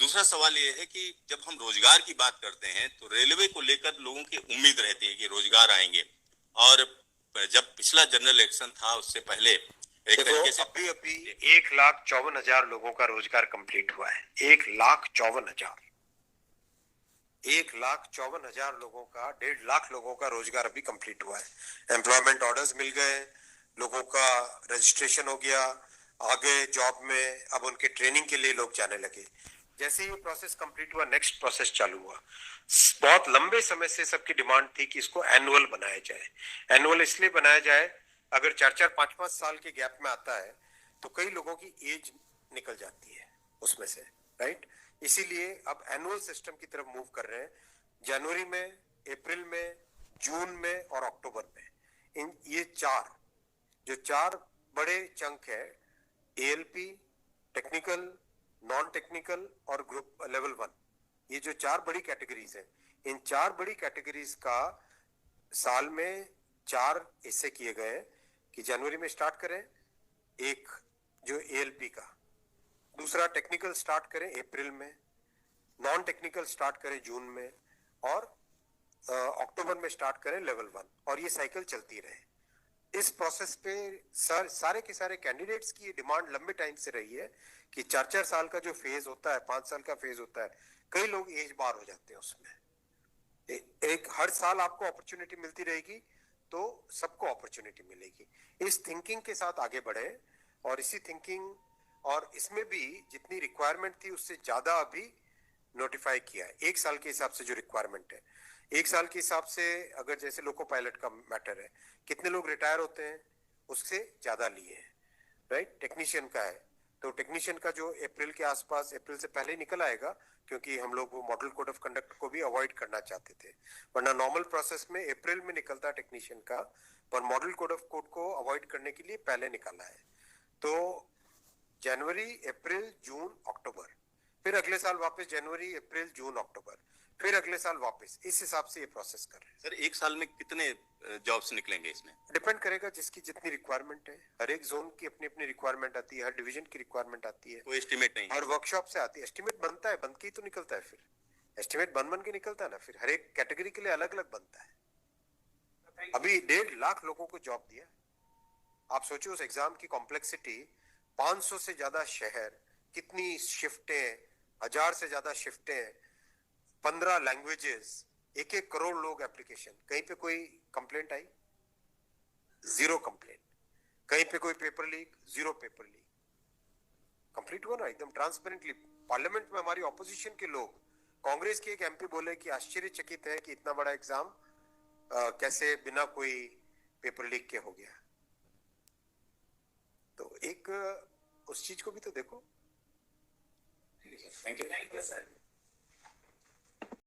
दूसरा सवाल ये है कि जब हम रोजगार की बात करते हैं तो रेलवे को लेकर लोगों की उम्मीद रहती है कि रोजगार आएंगे। और जब पिछला जनरल इलेक्शन था उससे पहले एक तरीके से अभी 1,54,000 लोगों का रोजगार कंप्लीट हुआ है। 1,54,000 लोगों का 1.5 लाख लोगों का रोजगार अभी कंप्लीट हुआ है। एम्प्लॉयमेंट ऑर्डर्स मिल गए, लोगों का रजिस्ट्रेशन हो गया, आगे जॉब में अब उनके ट्रेनिंग के लिए लोग जाने लगे। जैसे ही प्रोसेस कंप्लीट हुआ, नेक्स्ट प्रोसेस चालू हुआ। बहुत लंबे समय से सबकी डिमांड थी कि इसको एनुअल बनाया जाए। एनुअल इसलिए बनाया जाए, अगर 4-4, 5-5 साल के गैप में आता है तो कई लोगों की एज निकल जाती है उसमें से, राइट। इसीलिए अब एनुअल सिस्टम की तरफ मूव कर रहे हैं। जनवरी में, अप्रैल में, जून में और अक्टूबर में, इन ये चार बड़े चंक है, एएलपी, टेक्निकल, नॉन टेक्निकल और ग्रुप लेवल 1, ये जो 4 बड़ी कैटेगरीज हैं, इन 4 बड़ी कैटेगरीज का साल में 4 हिस्से किए गए हैं कि जनवरी में स्टार्ट करें एक जो एएलपी का, दूसरा टेक्निकल स्टार्ट करें अप्रैल में, नॉन टेक्निकल स्टार्ट करें जून में और अक्टूबर में स्टार्ट करें लेवल 1, और ये साइकिल चलती रहे। इस प्रोसेस पे सारे के सारे कैंडिडेट्स की डिमांड लंबे टाइम से रही है कि 4-4 साल का जो फेज होता है, 5 साल का फेज होता है, कई लोग एज बार हो जाते हैं उसमें। एक हर साल आपको अपॉर्चुनिटी मिलती रहेगी तो सबको अपॉर्चुनिटी मिलेगी। इस थिंकिंग के साथ आगे बढ़े, और इसी थिंकिंग और इसमें भी जितनी रिक्वायरमेंट थी उससे ज्यादा अभी नोटिफाई किया है। 1 साल के हिसाब से जो रिक्वायरमेंट है, 1 साल के हिसाब से अगर जैसे लोको पायलट का मैटर है, कितने लोग रिटायर होते हैं उससे ज्यादा लिए हैं, राइट। टेक्नीशियन का है तो टेक्नीशियन का जो अप्रैल के आसपास, अप्रैल से पहले निकल आएगा, क्योंकि हम लोग वो मॉडल कोड ऑफ कंडक्ट को भी अवॉइड करना चाहते थे, वरना नॉर्मल प्रोसेस में अप्रैल में निकलता टेक्नीशियन का, पर मॉडल कोड ऑफ कोड को अवॉइड करने के लिए पहले निकाला है। तो जनवरी, अप्रैल, जून, अक्टूबर, फिर अगले साल वापस जनवरी, अप्रैल, जून, अक्टूबर, फिर अगले साल वापस, इस हिसाब से ये प्रोसेस कर रहे हैं। सर 1 साल में कितने जॉब्स निकलेंगे इसमें? डिपेंड करेगा जिसकी जितनी रिक्वायरमेंट है। हर एक जोन की अपनी अपनी रिक्वायरमेंट आती है, हर डिवीजन की रिक्वायरमेंट आती है, कोई एस्टिमेट नहीं, हर वर्कशॉप से आती है। एस्टिमेट बनता है, बन के ही तो निकलता है, फिर एस्टिमेट बन के निकलता है ना, फिर हर एक कैटेगरी के लिए अलग अलग बनता है। अभी 1.5 लाख लोगों को जॉब दिया। आप सोचिए उस एग्जाम की कॉम्प्लेक्सिटी, 500 से ज्यादा शहर, कितनी शिफ्टें, 1000 से ज्यादा शिफ्टें, 15 लैंग्वेजेस, 1-1 करोड़ लोग एप्लीकेशन। कहीं पे कोई कंप्लेंट आई? 0 कंप्लेंट। कहीं पे कोई paper leak? 0 paper leak. Complete हुआ ना एकदम ट्रांसपेरेंटली। पार्लियामेंट में हमारी ऑपोजिशन के लोग, कांग्रेस के एक एमपी बोले कि आश्चर्यचकित है कि इतना बड़ा एग्जाम कैसे बिना कोई पेपर लीक के हो गया। तो एक उस चीज को भी तो देखो। Thank you sir.